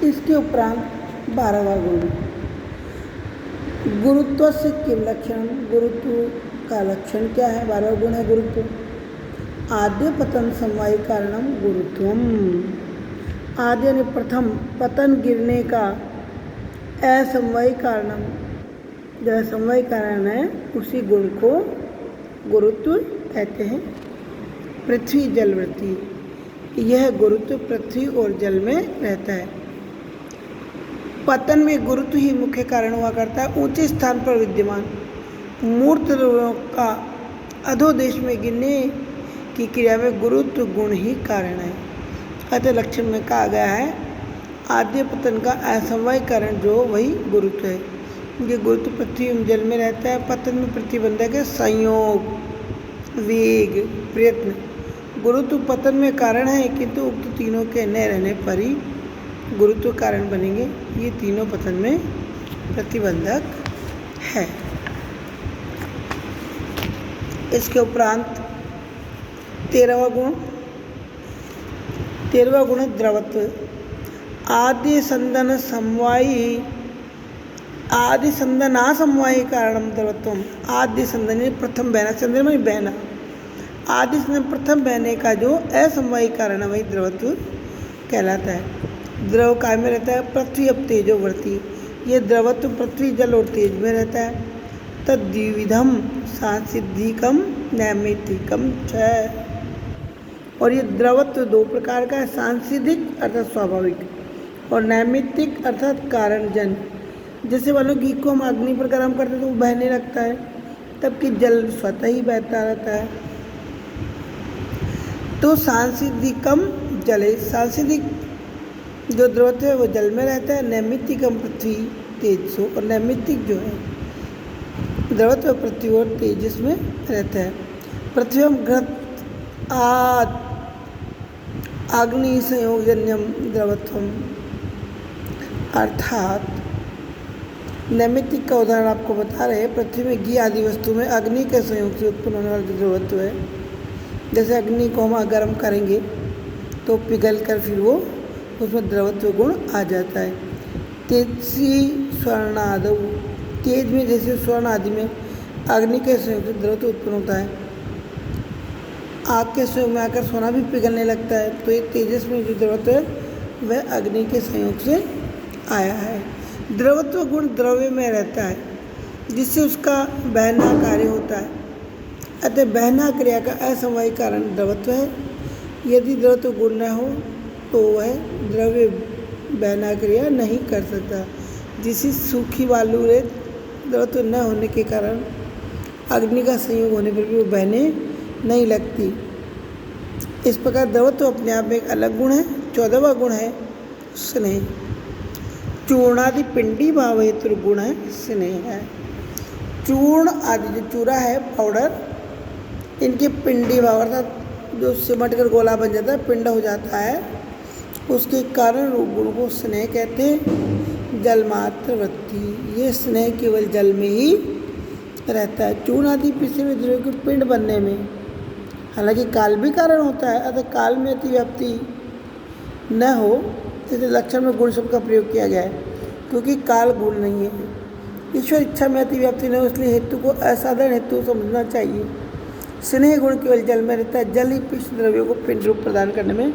इसके उपरांत 12वां गुण गुरुत्व से किम लक्षण। गुरुत्व का लक्षण क्या है? 12वां गुण है गुरुत्व। आद्य पतन समवायी कारणम गुरुत्वम। आद्य यानी प्रथम, पतन गिरने का असमवायी कारणम, जो असमवायी कारण है उसी गुण को गुरुत्व कहते हैं। पृथ्वी जलवृत्ति, यह गुरुत्व पृथ्वी और जल में रहता है। पतन में गुरुत्व ही मुख्य कारण हुआ करता है। ऊंचे स्थान पर विद्यमान मूर्त द्रव्यों का अधोदेश में गिरने की क्रिया में गुरुत्व गुण ही कारण है। अतः लक्षण में कहा गया है आद्य पतन का असमवाय कारण जो वही गुरुत्व है। ये गुरुत्व पृथ्वी एवं जल में रहता है। पतन में प्रतिबंधक है संयोग, वेग, प्रयत्न। गुरुत्व पतन में कारण है, किंतु उक्त तीनों के न रहने पर ही गुरुत्व कारण बनेंगे। ये तीनों पतन में प्रतिबंधक है। इसके उपरांत 13वां गुण है द्रवत्व। आदि संदन समवायी, आदि संदना समवायी कारणम द्रवत्वम। आदि संदन प्रथम बहना, संदन में बहना, आदि संदन प्रथम बहने का जो असमवायी कारण है वही द्रवत्व कहलाता है। द्रव काय में रहता है? पृथ्वी अब तेजोवर्ती। ये द्रवत्व पृथ्वी जल और तेज में रहता है। तद्विविधम सांसिधिकम नैमित्तिकम च। और ये द्रवत्व दो प्रकार का है, सांसिधिक अर्थात स्वाभाविक और नैमित्तिक अर्थात कारणजन। जैसे मान लो घी को हम अग्नि पर गर्म करते तो वो बहने लगता है, तबकि जल स्वतः ही बहता रहता है। तो सांसिधिकम जले, सांसिधिक जो द्रवत्व है वो जल में रहता है। नैमित्तिकम पृथ्वी तेजसो, और नैमित्तिक जो है द्रवत्व पृथ्वी और तेजस में रहता है। पृथ्वी घृत आद अग्नि संयोगजन्यम द्रवत्वम, अर्थात नैमित्तिक का उदाहरण आपको बता रहे हैं। पृथ्वी में घी आदि वस्तु में अग्नि के संयोग से उत्पन्न होने वाला जो द्रवत्व है, जैसे अग्नि को हम गर्म करेंगे तो पिघल कर फिर वो उसमें द्रवत्व गुण आ जाता है। तेजसी स्वर्णादव, तेज में जैसे स्वर्ण आदि में अग्नि के संयोग से द्रवत्व उत्पन्न होता है। आग के संयोग में आकर सोना भी पिघलने लगता है, तो ये तेजस में जो द्रवत्व है वह अग्नि के संयोग से आया है। द्रवत्व गुण द्रव्य में रहता है जिससे उसका बहना कार्य होता है। अतः बहना क्रिया का असमवायी कारण द्रवत्व है। यदि द्रवत्व गुण न हो तो वह द्रव्य बहना क्रिया नहीं कर सकता। जिसे सूखी बालू रेत द्रवत्व न होने के कारण अग्नि का संयोग होने पर भी वो बहने नहीं लगती। इस प्रकार द्रवत्व अपने आप में एक अलग गुण है। 14वां गुण है स्नेह। चूर्णादि पिंडी भाव हेतु गुण है स्नेह है। चूर्ण आदि जो चूरा है, पाउडर, इनके पिंडी भाव अर्थात जो सिमट कर गोला बन जाता है, पिंड हो जाता है, उसके कारण गुण को स्नेह कहते हैं। जलमात्र वृत्ति, ये स्नेह केवल जल में ही रहता है। चूर्ण आदि पिसे हुए द्रव्य के पिंड बनने में हालांकि काल भी कारण होता है। अतः काल में अतिव्याप्ति न हो इसलिए लक्षण में गुण शब्द का प्रयोग किया गया है, क्योंकि काल गुण नहीं है। ईश्वर इच्छा में अतिव्याप्ति न हो इसलिए हेतु को असाधारण हेतु समझना चाहिए। स्नेह गुण केवल जल में रहता है। जल ही पिष्ट द्रव्यों को पिंड रूप प्रदान करने में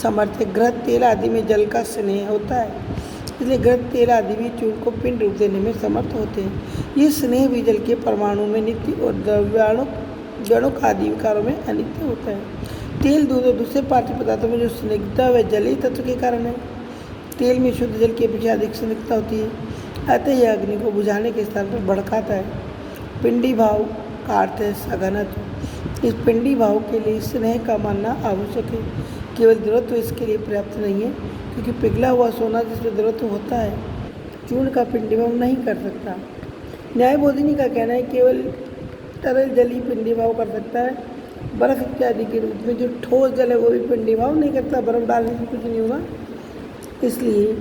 समर्थ है। घृत तेल आदि में जल का स्नेह होता है, इसलिए घृत तेल आदि भी चूर्ण को पिंड रूप देने में समर्थ होते हैं। ये स्नेह भी जल के परमाणु में नित्य और द्रव्याणु गणुक आदि विकारों में अनित्य होता है। तेल, दूध और दूसरे पार्थिव पदार्थों में जो स्निग्धता वह जलीय तत्व के कारण है। तेल में शुद्ध जल की अपेक्षा अधिक स्निग्धता होती है, अतः यह अग्नि को बुझाने के स्थान पर भड़काता है। पिंडी भाव का अर्थ है सघनत्व। इस पिंडी भाव के लिए स्नेह का मानना आवश्यक है। केवल द्रवत्व इसके लिए पर्याप्त नहीं है, क्योंकि पिघला हुआ सोना जिसमें द्रवत्व होता है चूर्ण का पिंडी भाव नहीं कर सकता। न्यायबोधिनी का कहना है केवल तरल जल ही पिंडी भाव कर सकता है। बर्फ इत्यादि के रूप में जो ठोस जल है वो भी पिंडी भाव नहीं करता, बर्फ डालने से कुछ नहीं होगा। इसलिए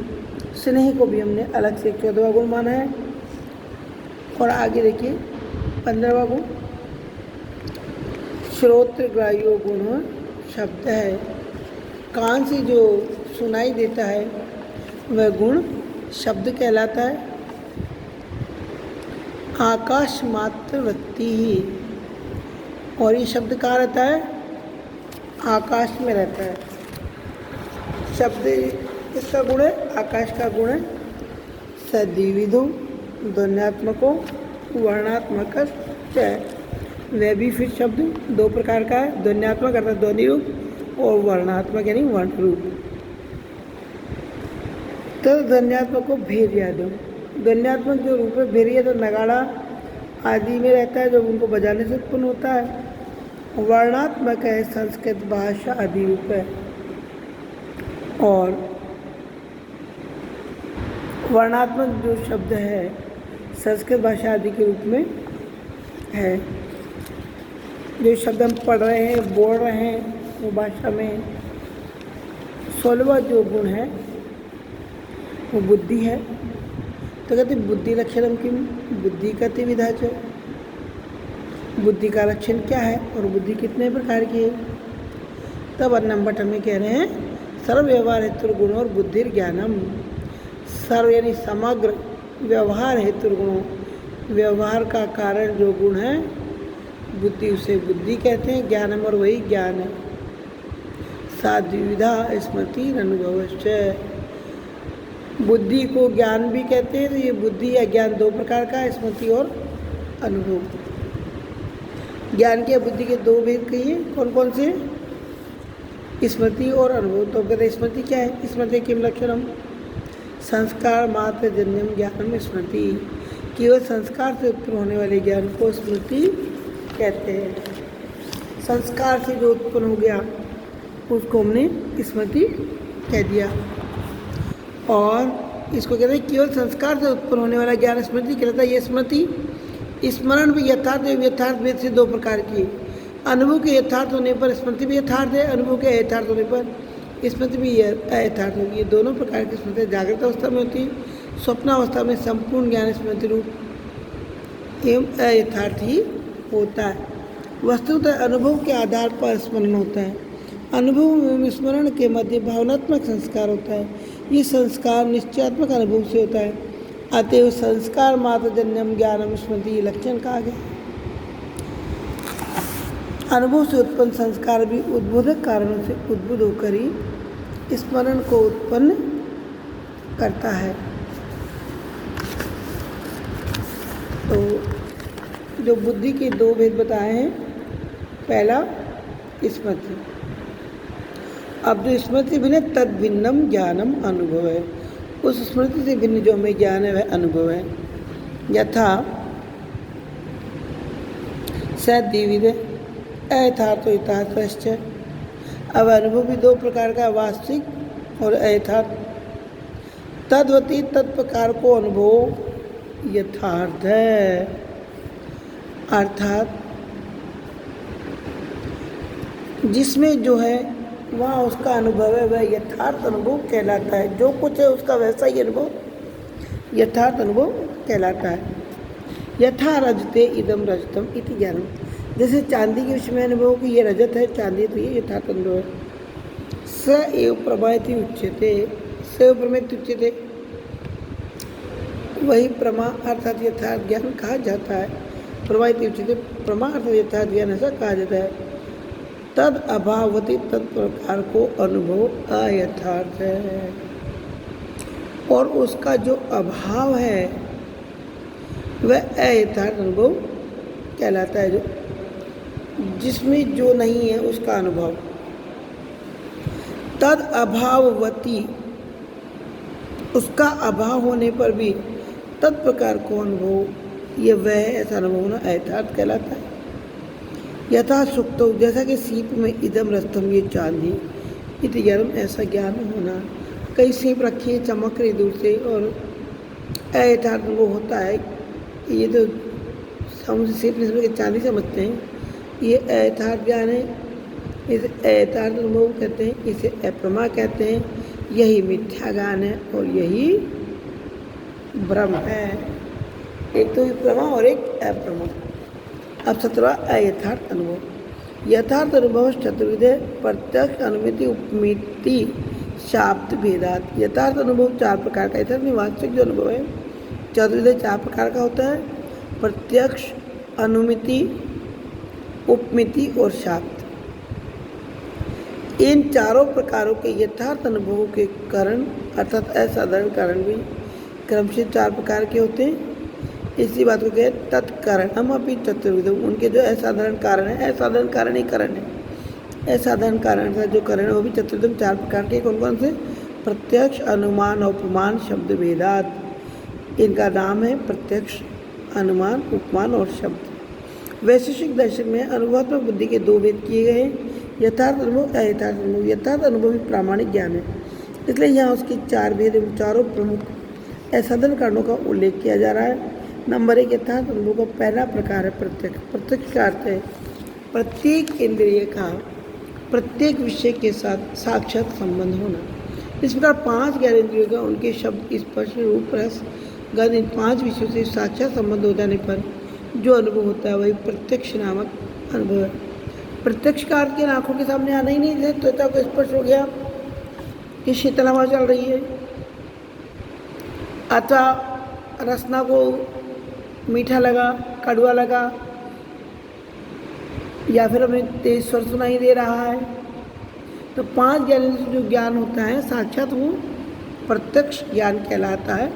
स्नेह को भी हमने अलग से 14वां गुण माना है। और आगे देखिए 15वां गुण श्रोत्रग्राह्यो गुण शब्द है। कान से जो सुनाई देता है वह गुण शब्द कहलाता है। आकाश मात्र वृत्ति ही, और ये शब्द कहाँ रहता है? आकाश में रहता है। शब्द किसका गुण है? आकाश का गुण है। सद्विविधो ध्वन्यात्मको वर्णात्मक वह भी फिर शब्द दो प्रकार का है, ध्वन्यात्मक अर्थात ध्वनि रूप और वर्णात्मक यानी वर्ण रूप। तो ध्वन्यात्मक को भेरिया दो, ध्वन्यात्मक जो रूप है भेरिया तो नगाड़ा आदि में रहता है, जब उनको बजाने से उत्पन्न होता है। वर्णात्मक है संस्कृत भाषा आदि रूप है, और वर्णात्मक जो शब्द है संस्कृत भाषा आदि के रूप में है। जो शब्द हम पढ़ रहे हैं, बोल रहे हैं, वो भाषा में 16वां जो गुण है वो बुद्धि है। तो कहते बुद्धि लक्षणम किम, बुद्धि कति विधा च, बुद्धि का लक्षण क्या है और बुद्धि कितने प्रकार की है। तब नंबर में कह रहे हैं सर्व व्यवहार हेतु गुण और बुद्धि ज्ञानम। सर्व यानी समग्र, व्यवहार हेतु गुणों, व्यवहार का कारण जो गुण है बुद्धि, उसे बुद्धि कहते हैं। ज्ञानम और वही ज्ञान है। साद्विविधा स्मृति अनुभवश्च, बुद्धि को ज्ञान भी कहते हैं। तो ये बुद्धि या ज्ञान दो प्रकार का है, स्मृति और अनुभव। ज्ञान के बुद्धि के दो भेद कहिए, कौन कौन से? स्मृति और अनुभव। तो कहते स्मृति क्या है? स्मृति किम लक्षणम, संस्कार मात्र जन्यम ज्ञानम स्मृति, केवल संस्कार से उत्पन्न होने वाले ज्ञान को स्मृति कहते हैं। संस्कार से जो उत्पन्न हो गया उसको हमने स्मृति कह दिया। और इसको कहते हैं केवल संस्कार से उत्पन्न होने वाला ज्ञान स्मृति कहलाता है। ये स्मृति स्मरण भी यथार्थ एवं यथार्थ भेद से दो प्रकार की। अनुभव के यथार्थ होने पर स्मृति भी यथार्थ है, अनुभव के यथार्थ होने पर स्मृति भी अयथार्थ होगी। ये दोनों प्रकार की स्मृति जागृत अवस्था में होती है, स्वप्नावस्था में संपूर्ण ज्ञान स्मृति रूप एवं अयथार्थ ही होता है। वस्तुतः अनुभव के आधार पर स्मरण होता है। अनुभव एवं स्मरण के मध्य भावनात्मक संस्कार होता है। ये संस्कार निश्चयात्मक अनुभव से होता है। अतएव संस्कार मात्र जन्यम ज्ञानम स्मृति लक्षण कहा गया। अनुभव से उत्पन्न संस्कार भी उद्बोधक कारणों से उद्बुद्ध होकर ही स्मरण को उत्पन्न करता है। तो जो बुद्धि के दो भेद बताए हैं, पहला स्मृति। अब जो स्मृति भिन्न तद भिन्नम ज्ञानम अनुभव है, उस स्मृति से भिन्न जो हमें ज्ञान है वह अनुभव है। यथा सद्विविध अयथार्थ यथार्थश्च। अब अनुभव भी दो प्रकार का, वास्तविक और अयथार्थ। तद्वती तत्प्रकार को अनुभव यथार्थ है, अर्थात जिसमें जो है वहाँ उसका अनुभव है वह यथार्थ अनुभव कहलाता है। जो कुछ है उसका वैसा ही अनुभव यथार्थ अनुभव कहलाता है। यथा रजते इदम रजतम इति ज्ञानम, जैसे चांदी के विषय में अनुभव कि ये रजत है, चांदी, तो ये यथार्थ अनुभव है। स एव प्रमायति उच्यते, स एव प्रमायति उच्यते, वही प्रमा अर्थात यथार्थ ज्ञान कहा जाता है। प्रमायति उच्यते, प्रमा अर्थात यथार्थ ज्ञान ऐसा कहा जाता है। तद अभावती तत्प्रकार को अनुभव अयथार्थ है, और उसका जो अभाव है वह अयथार्थ अनुभव कहलाता है। जो जिसमें जो नहीं है उसका अनुभव। तद अभाववती, उसका अभाव होने पर भी तत्प्रकार को अनुभव, ये वह ऐसा अनुभव होना अयथार्थ कहलाता है। यथा सुक्तो, जैसा कि सीप में इदम रस्तम, ये चांदी, इति ज्ञानम ऐसा ज्ञान होना। कई सीप रखी है चमक रही दूर से, और अयथार्थ वो होता है। ये तो हम सीप में चांदी समझते हैं, ये अयथार्थ ज्ञान है। इसे अयथार्थ अनुभव कहते हैं, इसे अप्रमा कहते हैं। यही मिथ्या ज्ञान है और यही भ्रम है। एक तो प्रमा और एक अप्रमा। अब 17वां अयथार्थ अनुभव। यथार्थ अनुभव चतुर्विध प्रत्यक्ष अनुमिति उपमिति शाब्द भेदात। यथार्थ अनुभव 4 प्रकार का, यथार्थ में वास्तविक जो अनुभव है चतुर्विध 4 प्रकार का होता है: प्रत्यक्ष, अनुमिति, उपमिति और शाब्द। इन चारों प्रकारों के यथार्थ अनुभवों के कारण अर्थात असाधारण कारण भी क्रमशः 4 प्रकार के होते हैं। इसी बात को कहते तत्कारणम अपि चतुर्विधम। उनके जो असाधारण कारण है, असाधारण कारण ही कारण है, असाधारण कारण का जो कारण है वो भी चतुर्विधम 4 प्रकार के। कौन कौन से? प्रत्यक्ष, अनुमान, उपमान, शब्द भेदात। इनका नाम है प्रत्यक्ष, अनुमान, उपमान और शब्द। वैशेषिक दर्शन में अनुभवात्मक बुद्धि के 2 भेद किए गए हैं: यथार्थ अनुभव, अयथार्थ अनुभव। यथार्थ अनुभव ही प्रामाणिक ज्ञान है, इसलिए यहाँ उसके 4 भेद एवं चारों प्रमुख असाधारण कारणों का उल्लेख किया जा रहा है। नंबर 1, यथार्थ अनुभव का पहला प्रकार है प्रत्यक्ष। प्रत्यक्ष का अर्थ है प्रत्येक इंद्रिय का प्रत्येक विषय के साथ साक्षात संबंध होना। इस प्रकार 5 ज्ञानेंद्रियों का उनके शब्द, स्पर्श, रूप, रस, गंध इन 5 विषयों से साक्षात संबंध हो जाने पर जो अनुभव होता है वही प्रत्यक्ष नामक अनुभव है। प्रत्यक्ष का अर्थ के आंखों के सामने आना ही नहीं है, त्वचा को स्पर्श हो गया कि शीतल हवा चल रही है, अथवा रसना को मीठा लगा, कड़वा लगा, या फिर हमें तेज स्वर सुनाई दे रहा है। तो 5 ज्ञान से जो ज्ञान होता है साक्षात वो प्रत्यक्ष ज्ञान कहलाता है।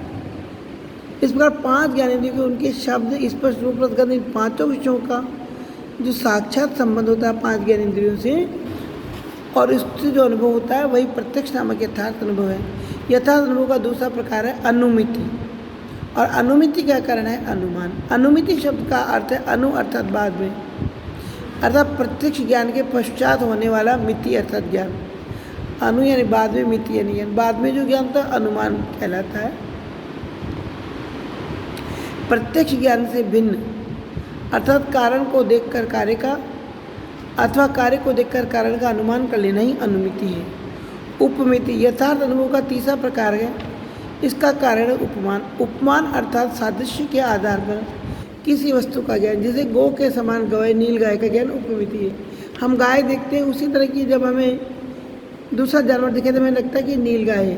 इस प्रकार 5 ज्ञानेंद्रियों के उनके शब्द, स्पर्श, रूप, रस, गंध इन 5 विषयों का जो साक्षात संबंध होता है 5 ज्ञानेंद्रियों से और इससे जो अनुभव होता है वही प्रत्यक्ष नामक यथार्थ अनुभव है। यथार्थ अनुभव का दूसरा प्रकार है अनुमिति। और अनुमिति का कारण है अनुमान। अनुमिति शब्द का अर्थ है अनु अर्थात बाद में, अर्थात प्रत्यक्ष ज्ञान के पश्चात होने वाला मिति अर्थात ज्ञान। अनु यानी बाद में, मिति यानी बाद में जो ज्ञान था अनुमान कहलाता है। प्रत्यक्ष ज्ञान से भिन्न अर्थात कारण को देखकर कार्य का अथवा कार्य को देखकर कारण का अनुमान कर लेना ही अनुमिति है। उपमिति यथार्थ अनुभव का तीसरा प्रकार है। इसका कारण है उपमान। उपमान अर्थात सादृश्य के आधार पर किसी वस्तु का ज्ञान, जैसे गो के समान गवाए, नील गाय का ज्ञान उपमिति है। हम गाय देखते हैं उसी तरह की जब हमें दूसरा जानवर दिखे तो हमें लगता है कि नील गाय है।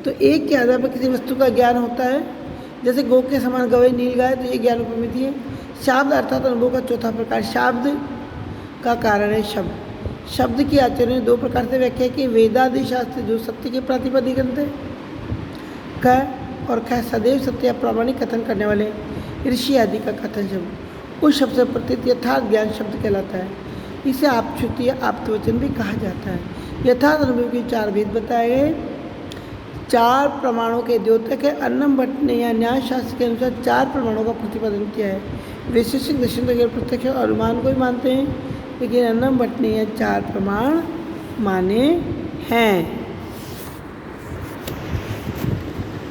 तो एक के आधार पर किसी वस्तु का ज्ञान होता है, जैसे गो के समान गवाए, नील गाय, तो ये ज्ञान उपमिति है। शाब्द अर्थात अनुभव का चौथा प्रकार। शाब्द का कारण है शब्द। शब्द की आचार्यों ने 2 प्रकार से व्याख्या की: वेदादि शास्त्र जो सत्य के प्रातिपदिक ग्रंथ है, क और ख सदैव सत्य प्रामाणिक कथन करने वाले ऋषि आदि का कथन शब्द उस शब्द से प्रतीत यथार्थ ज्ञान शब्द कहलाता है। इसे आप्तश्रुति या आप्तवचन भी कहा जाता है। यथार्थ अनुभव के 4 भेद बताए गए। 4 प्रमाणों के द्योतक है। अन्नम भट्ट ने या न्याय शास्त्र के अनुसार 4 प्रमाणों का प्रतिपादन किया है। वैशेषिक दर्शन केवल प्रत्यक्ष और अनुमान को ही मानते हैं, लेकिन अन्नम भट्ट ने यह 4 प्रमाण माने हैं।